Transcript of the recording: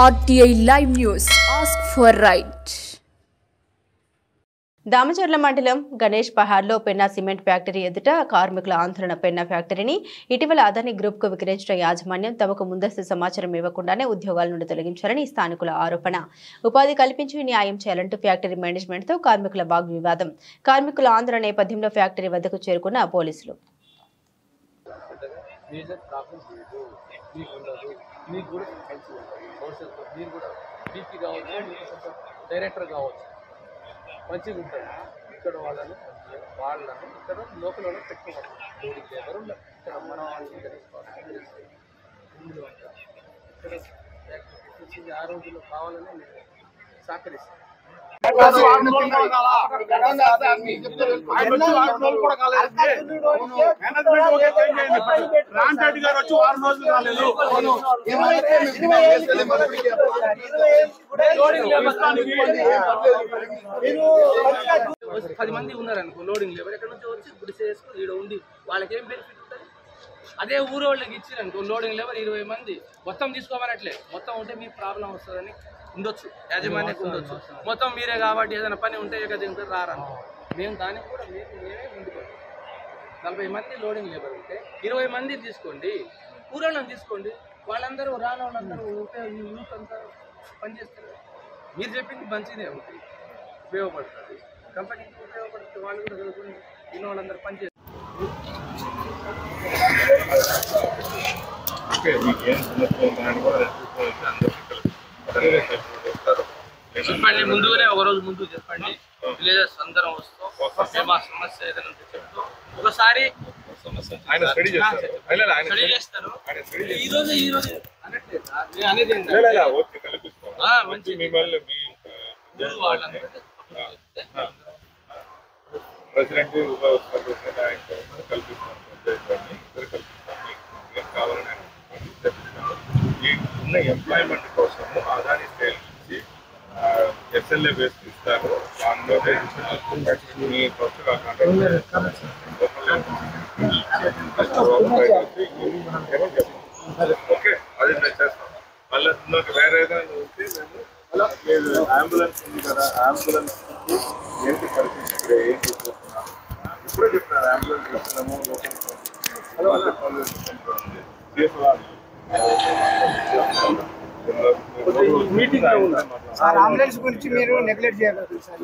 RTI Live News. Ask for right. Damacharla మండలం Ganesh పహాడ్లో Penna cement factory ఎదుట కార్మికుల ఆందోళన. పెన్నా ఫ్యాక్టరీని ఇటీవల అదాని గ్రూప్కు విక్రయించిన యాజమాన్యం తమకు ముందస్తు సమాచారం ఇవ్వకుండానే ఉద్యోగాల నుండి తొలగించారని స్థానికుల ఆరోపణ. ఉపాధి కల్పించి న్యాయం చేయాలంటూ ఫ్యాక్టరీ మేనేజ్మెంట్తో కార్మికుల వాగ్వివాదం. కార్మికుల ఆందోళన నేపథ్యంలో ఫ్యాక్టరీ వద్దకు చేరుకున్న పోలీసులు. మంచిగా ఉంటుంది ఇక్కడ వాళ్ళని ఇక్కడ లోకల్ వాళ్ళని పెట్టుకోవాలి. లోడింగ్ లేబర్ ఉండదు ఇక్కడ మన వాళ్ళని ఇందులో ఇక్కడ ఆ రోజుల్లో కావాలని నేను సహకరిస్తాను. పది మంది ఉన్నారనుకో లోడింగ్ లేబర్ ఎక్కడ నుంచి వచ్చి గుడి చేసుకుని ఈడ ఉండి వాళ్ళకి ఏం బెనిఫిట్ ఉంటుంది? అదే ఊరు వాళ్ళకి ఇచ్చిరనుకో లోడింగ్ లేబర్ 20 మంది మొత్తం తీసుకోమనట్లే. మొత్తం ఉంటే మీకు ప్రాబ్లం వస్తుందని ఉండొచ్చు, యాజమాన్యకు ఉండొచ్చు. మొత్తం మీరే కాబట్టి ఏదైనా పని ఉంటే కదా రారను. మేము దానికి కూడా మేమే ముందుకు 40 మంది లోడింగ్ లేబర్ ఉంటే 20 మంది తీసుకోండి, ఊరోళ్ళని తీసుకోండి. వాళ్ళందరూ రాని వాళ్ళందరూ యూత్ అంతా పనిచేస్తారు. మీరు చెప్పింది మంచిదే ఉంటుంది, ఉపయోగపడుతుంది, కంపెనీకి ఉపయోగపడుతుంది. వాళ్ళు కూడా చదువుకుని ఇన్న వాళ్ళందరూ పనిచేస్తారు. చెప్పండి, ముందుగానే ఒక రోజు ముందు చెప్పండి. విలేజెస్ అందరం వస్తాం, మా సమస్య ఏదైనా చెప్తూ ఒకసారి స్టడీ చేస్తారు. ఈ రోజు అనేది మంచి ప్రెసిడెంట్ ఉన్న ఎంప్లాయ్మెంట్ కోసము అదాని స్టైల్ నుంచి ఎస్ఎల్ఏ బేస్ ఇస్తారు. దానిలోనే మీ కొత్తగా ఓకే, అది నేను చేస్తాం. మళ్ళీ నాకు వేరే ఏదైనా ఉంటే మేము అంబులెన్స్ ఉంది కదా, అంబులెన్స్ ఏంటి పరిస్థితి, ఏం తీసుకొస్తున్నాం ఇప్పుడే చెప్తున్నారు. అంబులెన్స్ ఇస్తున్నాము, మీటింగ్ అంబులెన్స్ గురించి మీరు నెగ్లెక్ట్ చేయగలరు సార్.